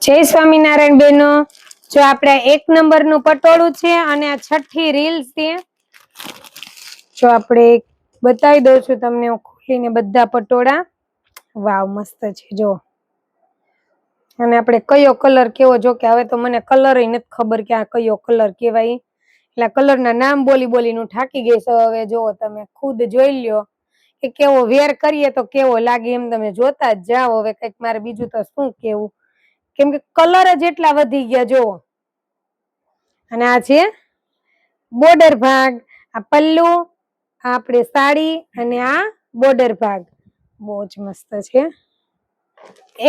જય સ્વામિનારાયણ બેનો। જો આપણે 1 નંબરનું પટોળું છે અને આ છઠ્ઠી રીલ છે। જો આપણે બતાવી દઉં છું તમને હું ખોલીને બધા પટોળા। વાવ મસ્ત છે જો। અને આપણે કયો કલર કેવો, જો કે હવે તો મને કલર નથી ખબર કે આ કયો કલર કહેવાય, એટલે કલરના નામ બોલીને થાકી ગઈ છે। હવે જો તમે ખુદ જોઈ લ્યો કે કેવો વેર કરીએ તો કેવો લાગે, એમ તમે જોતા જ જાઓ। હવે કંઈક મારે બીજું તો શું કેવું, કેમ કે કલર જ એટલા વધી ગયા જો। અને આ છે બોર્ડર ભાગ, આ પલ્લુ, આ આપણે સાડી અને આ બોર્ડર ભાગ, બહુ જ મસ્ત છે।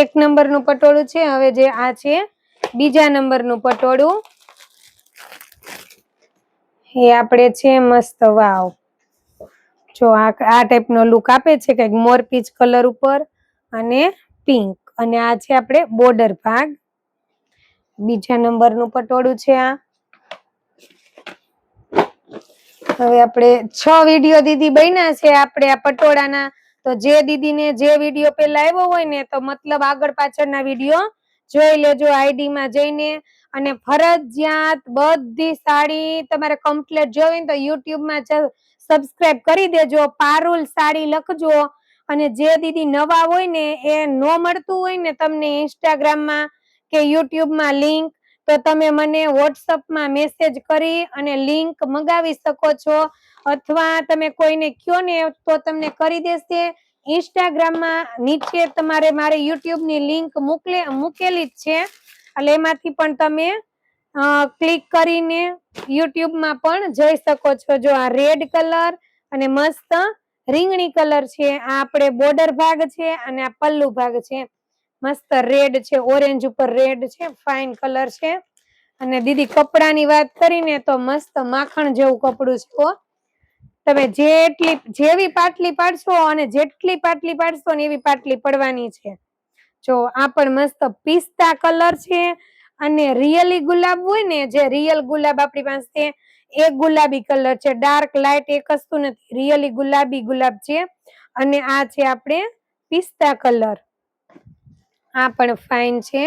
1 નંબરનું પટોળું છે। હવે જે આ છે 2જા નંબરનું પટોળું, એ આપણે છે મસ્ત વાવ। જો આ ટાઈપનો લુક આપે છે, કંઈક મોરપીચ કલર ઉપર અને પિંક, અને આ છે આપણે બોર્ડર ભાગ। 2જા નંબરનું પટોળું છે આ। હવે આપણે 6 વિડીયો દીદી બન્યા છે આપણે આ પટોળાના, તો જે દીદીને જે વિડીયો પહેલા આવ્યો હોય ને, તો મતલબ આગળ પાછળના વિડીયો જોઈ લેજો આઈડી માં જઈને। અને ફરજિયાત બધી સાડી તમારે કમ્પ્લીટ જોવી ને તો યુટ્યુબ માં સબસ્ક્રાઇબ કરી દેજો, પારુલ સાડી લખજો। અને જે દીદી નવા હોય ને, એ નો મળતું હોય ને તમને ઇન્સ્ટાગ્રામ માં કે યુટ્યુબ માં લિંક, તો તમે મને વોટ્સઅપ માં મેસેજ કરી અને લિંક મંગાવી શકો છો, અથવા તમે કોઈને કયો ને તો તમને કરી દેશે। ઇન્સ્ટાગ્રામ માં નીચે તમારે મારી યુટ્યુબ ની લિંક મૂકેલી જ છે, એટલે એમાંથી પણ તમે ક્લિક કરીને યુટ્યુબ માં પણ જોઈ શકો છો। જો આ રેડ કલર અને મસ્ત રીંગણી કલર છે, આ આપણે બોર્ડર ભાગ છે અને આ પલ્લુ ભાગ છે। મસ્ત રેડ છે, ઓરેન્જ ઉપર રેડ છે, ફાઇન કલર છે। અને દીદી કપડાની વાત કરીને તો મસ્ત માખણ જેવું કપડું છે। તમે જેવી પાટલી પાડશો અને જેટલી પાટલી પાડશો ને એવી પાટલી પડવાની છે। જો આ પણ મસ્ત પિસ્તા કલર છે, અને રિયલી ગુલાબ હોય ને, જે રિયલ ગુલાબ આપણી પાસે એ ગુલાબી કલર છે, ડાર્ક લાઈટ એક વસ્તુ નથી, રિયલી ગુલાબી ગુલાબ છે। અને આ છે આપણે પિસ્તા કલર, આ પણ ફાઇન છે।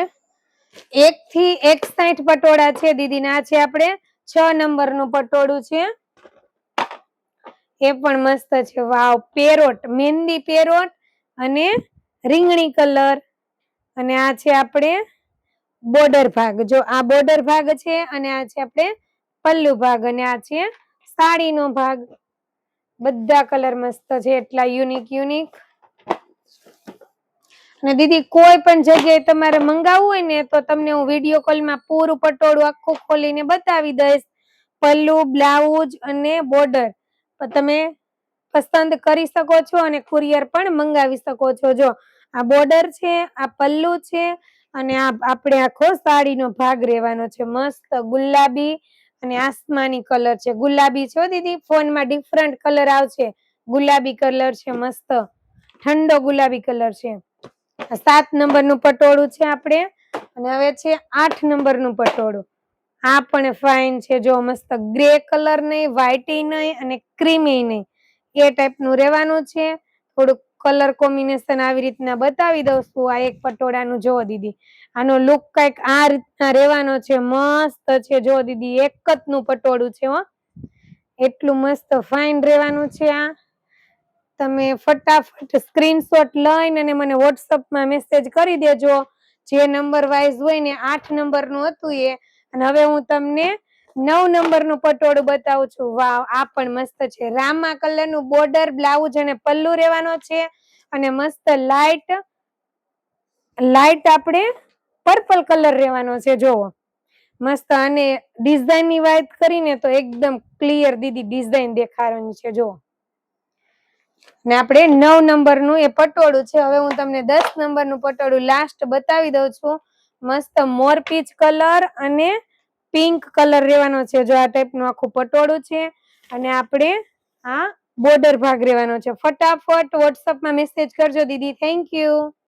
1 થી 61 પટોળા છે દીદીના। આ છે આપણે 6 નંબરનું પટોળું છે, એ પણ મસ્ત છે વાવ। પેરોટ, મહેંદી પેરોટ અને રીંગણી કલર, અને આ છે આપણે બોર્ડર ભાગ। જો આ બોર્ડર ભાગ છે અને આ છે આપણે પલ્લુ ભાગ, અને આ છે સાડીનો ભાગ। બધા કલર મસ્ત છે, એટલા યુનિક। અને દીદી કોઈ પણ જગ્યાએ તમારે મંગાવવું હોય ને, તો તમને હું વિડીયો કોલમાં પૂરું પટોળું આખું ખોલીને બતાવી દઈશ, પલ્લુ, બ્લાઉઝ અને બોર્ડર તમે પસંદ કરી શકો છો અને કુરિયર પણ મંગાવી શકો છો। જો આ બોર્ડર છે, આ પલ્લુ છે, અને આ આપણે આખો સાડીનો ભાગ રહેવાનો છે, મસ્ત ગુલાબી અને આસમાની કલર છે। ગુલાબી છો દીદી, ફોનમાં ડિફરન્ટ કલર આવશે, ગુલાબી કલર છે, મસ્ત ઠંડો ગુલાબી કલર છે। 7 નંબરનું પટોળું છે આપણે, અને હવે છે 8 નંબરનું પટોળું। આ પણ ફાઇન છે, જો મસ્ત ગ્રે કલર નહીં, વ્હાઈટ નહીં અને ક્રીમી નહીં, એ ટાઈપનું રહેવાનું છે। થોડુંક કલર કોમ્બિનેશન આવી રીતના બતાવી દઉં છું આ એક પટોળાનું। જો દીદી આનો લુક કઈક આ રીતના રહેવાનો છે, મસ્ત છે। જો દીદી એક જ નું પટોળું છે હો, એટલું મસ્ત ફાઇન રહેવાનું છે। આ તમે ફટાફટ સ્ક્રીનશોટ લઈને અને મને વોટ્સઅપમાં મેસેજ કરી દેજો, જે નંબર વાઇઝ હોય ને। 8 નંબરનું હતું એ, અને હવે હું તમને 9 નંબરનું પટોળું બતાવું છું। વાવ, આ પણ મસ્ત છે, રામા કલરનું બોર્ડર, બ્લાઉઝ અને પલ્લુ રહેવાનો છે, અને મસ્ત લાઈટ આપણે પર્પલ કલર રહેવાનો છે। જોવો મસ્ત, અને ડિઝાઇન ની વાત કરીને તો એકદમ ક્લિયર દીદી ડિઝાઇન દેખાવાની છે। જો ને આપણે 9 નંબરનું એ પટોળું છે। હવે હું તમને 10 નંબરનું પટોળું લાસ્ટ બતાવી દઉં છું। મસ્ત મોરપીચ કલર અને પિંક કલર રહેવાનો છે। જો આ ટાઈપનું આખું પટોળું છે, અને આપણે આ બોર્ડર ભાગ રહેવાનો છે। ફટાફટ વોટ્સઅપમાં મેસેજ કરજો દીદી, થેન્ક યુ।